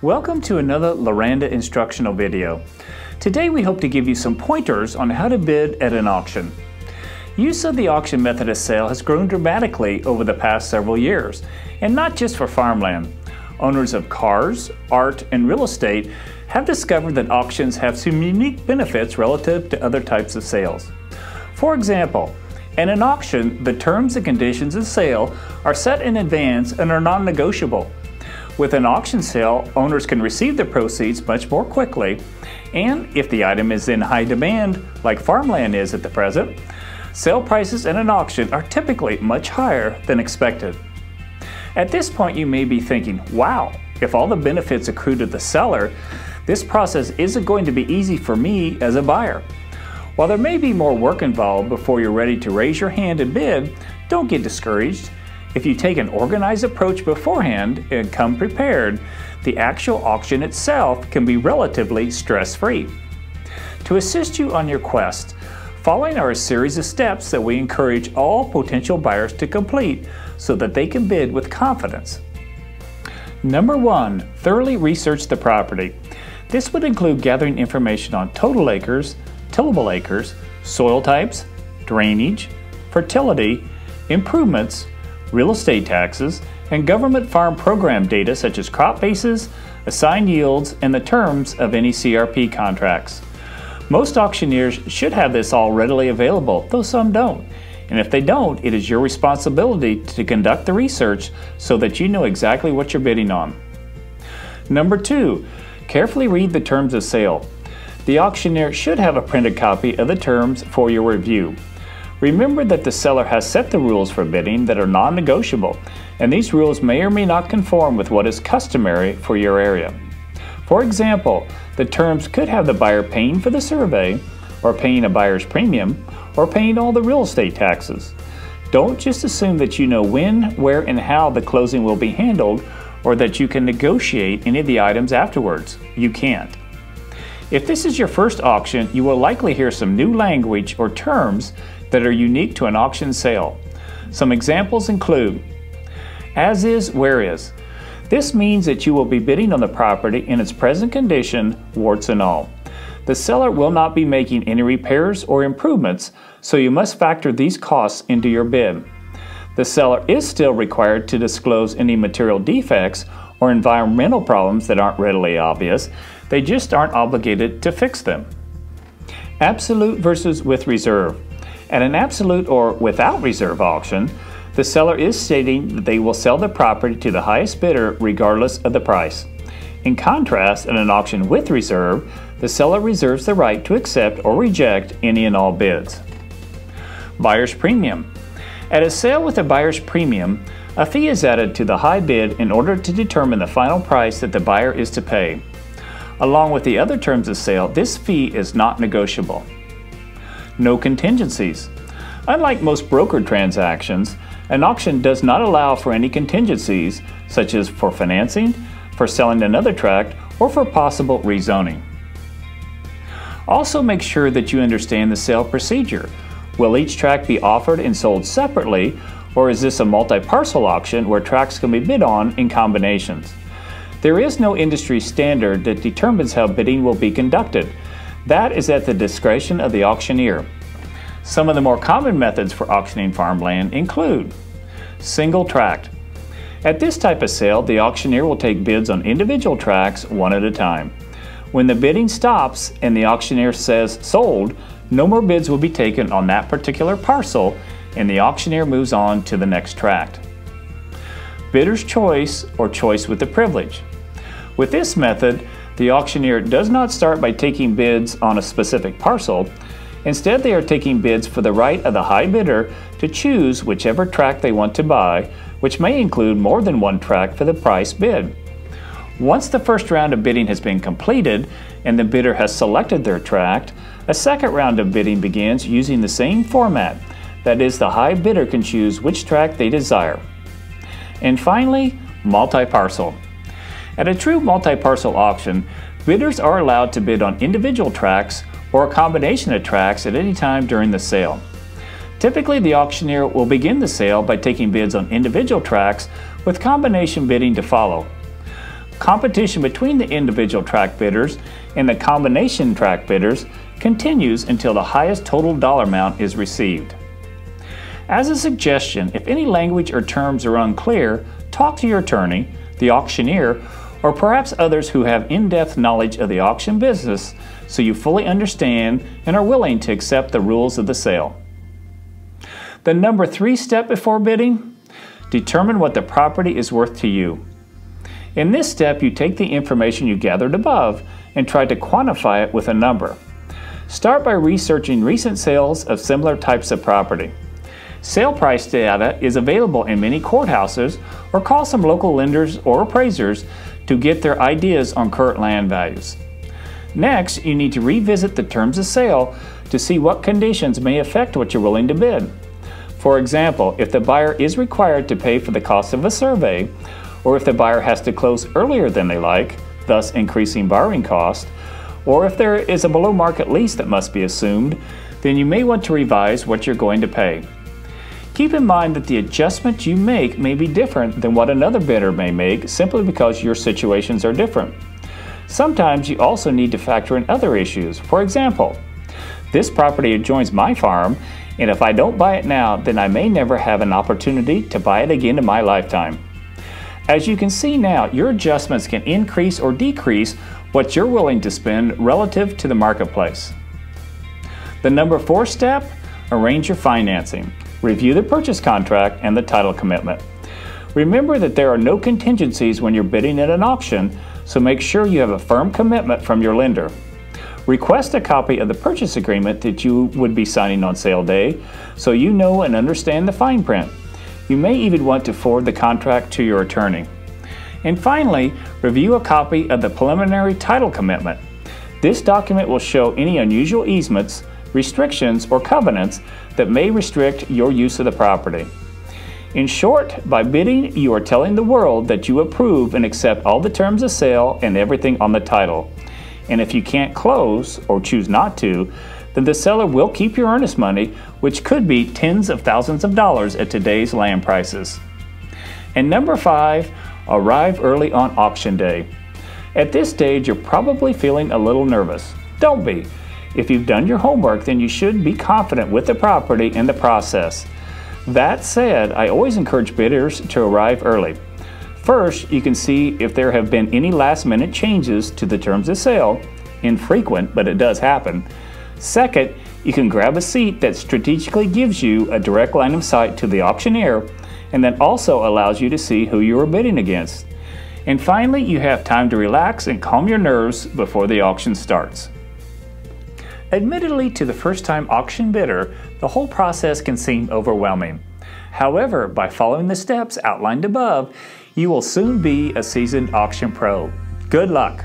Welcome to another Loranda instructional video. Today we hope to give you some pointers on how to bid at an auction. Use of the auction method of sale has grown dramatically over the past several years, and not just for farmland. Owners of cars, art, and real estate have discovered that auctions have some unique benefits relative to other types of sales. For example, in an auction, the terms and conditions of sale are set in advance and are non-negotiable. With an auction sale, owners can receive the proceeds much more quickly, and if the item is in high demand, like farmland is at the present, sale prices at an auction are typically much higher than expected. At this point, you may be thinking, wow, if all the benefits accrue to the seller, this process isn't going to be easy for me as a buyer. While there may be more work involved before you're ready to raise your hand and bid, don't get discouraged. If you take an organized approach beforehand and come prepared, the actual auction itself can be relatively stress-free. To assist you on your quest, following are a series of steps that we encourage all potential buyers to complete so that they can bid with confidence. Number 1, thoroughly research the property. This would include gathering information on total acres, tillable acres, soil types, drainage, fertility, improvements, real estate taxes, and government farm program data such as crop bases, assigned yields, and the terms of any CRP contracts. Most auctioneers should have this all readily available, though some don't. And if they don't, it is your responsibility to conduct the research so that you know exactly what you're bidding on. Number 2, carefully read the terms of sale. The auctioneer should have a printed copy of the terms for your review. Remember that the seller has set the rules for bidding that are non-negotiable, and these rules may or may not conform with what is customary for your area. For example, the terms could have the buyer paying for the survey, or paying a buyer's premium, or paying all the real estate taxes. Don't just assume that you know when, where, and how the closing will be handled, or that you can negotiate any of the items afterwards. You can't. If this is your first auction, you will likely hear some new language or terms that are unique to an auction sale. Some examples include as is, where is. This means that you will be bidding on the property in its present condition, warts and all. The seller will not be making any repairs or improvements, so you must factor these costs into your bid. The seller is still required to disclose any material defects or environmental problems that aren't readily obvious. They just aren't obligated to fix them. Absolute versus with reserve. At an absolute or without reserve auction, the seller is stating that they will sell the property to the highest bidder regardless of the price. In contrast, in an auction with reserve, the seller reserves the right to accept or reject any and all bids. Buyer's premium. At a sale with a buyer's premium, a fee is added to the high bid in order to determine the final price that the buyer is to pay. Along with the other terms of sale, this fee is not negotiable. No contingencies. Unlike most brokered transactions, an auction does not allow for any contingencies, such as for financing, for selling another tract, or for possible rezoning. Also make sure that you understand the sale procedure. Will each tract be offered and sold separately, or is this a multi-parcel auction where tracts can be bid on in combinations? There is no industry standard that determines how bidding will be conducted. That is at the discretion of the auctioneer. Some of the more common methods for auctioning farmland include single tract. At this type of sale, the auctioneer will take bids on individual tracts one at a time. When the bidding stops and the auctioneer says sold, no more bids will be taken on that particular parcel, and the auctioneer moves on to the next tract. Bidder's choice or choice with the privilege. With this method, the auctioneer does not start by taking bids on a specific parcel. Instead, they are taking bids for the right of the high bidder to choose whichever tract they want to buy, which may include more than one tract for the price bid. Once the first round of bidding has been completed and the bidder has selected their tract, a second round of bidding begins using the same format. That is, the high bidder can choose which tract they desire. And finally, multi-parcel. At a true multi-parcel auction, bidders are allowed to bid on individual tracts or a combination of tracts at any time during the sale. Typically, the auctioneer will begin the sale by taking bids on individual tracts with combination bidding to follow. Competition between the individual tract bidders and the combination tract bidders continues until the highest total dollar amount is received. As a suggestion, if any language or terms are unclear, talk to your attorney, the auctioneer, or perhaps others who have in-depth knowledge of the auction business so you fully understand and are willing to accept the rules of the sale. The number 3 step before bidding: determine what the property is worth to you. In this step, you take the information you gathered above and try to quantify it with a number. Start by researching recent sales of similar types of property. Sale price data is available in many courthouses, or call some local lenders or appraisers to get their ideas on current land values. Next, you need to revisit the terms of sale to see what conditions may affect what you're willing to bid. For example, if the buyer is required to pay for the cost of a survey, or if the buyer has to close earlier than they like, thus increasing borrowing cost, or if there is a below market lease that must be assumed, then you may want to revise what you're going to pay. Keep in mind that the adjustments you make may be different than what another bidder may make simply because your situations are different. Sometimes you also need to factor in other issues. For example, this property adjoins my farm, and if I don't buy it now, then I may never have an opportunity to buy it again in my lifetime. As you can see now, your adjustments can increase or decrease what you're willing to spend relative to the marketplace. The number 4 step: arrange your financing. Review the purchase contract and the title commitment. Remember that there are no contingencies when you're bidding at an auction, so make sure you have a firm commitment from your lender. Request a copy of the purchase agreement that you would be signing on sale day so you know and understand the fine print. You may even want to forward the contract to your attorney. And finally, review a copy of the preliminary title commitment. This document will show any unusual easements, restrictions, or covenants that may restrict your use of the property. In short, by bidding, you are telling the world that you approve and accept all the terms of sale and everything on the title. And if you can't close, or choose not to, then the seller will keep your earnest money, which could be tens of thousands of dollars at today's land prices. And number 5, arrive early on auction day. At this stage, you're probably feeling a little nervous. Don't be. If you've done your homework, then you should be confident with the property and the process. That said, I always encourage bidders to arrive early. First, you can see if there have been any last-minute changes to the terms of sale. Infrequent, but it does happen. Second, you can grab a seat that strategically gives you a direct line of sight to the auctioneer, and that also allows you to see who you are bidding against. And finally, you have time to relax and calm your nerves before the auction starts. Admittedly, to the first-time auction bidder, the whole process can seem overwhelming. However, by following the steps outlined above, you will soon be a seasoned auction pro. Good luck!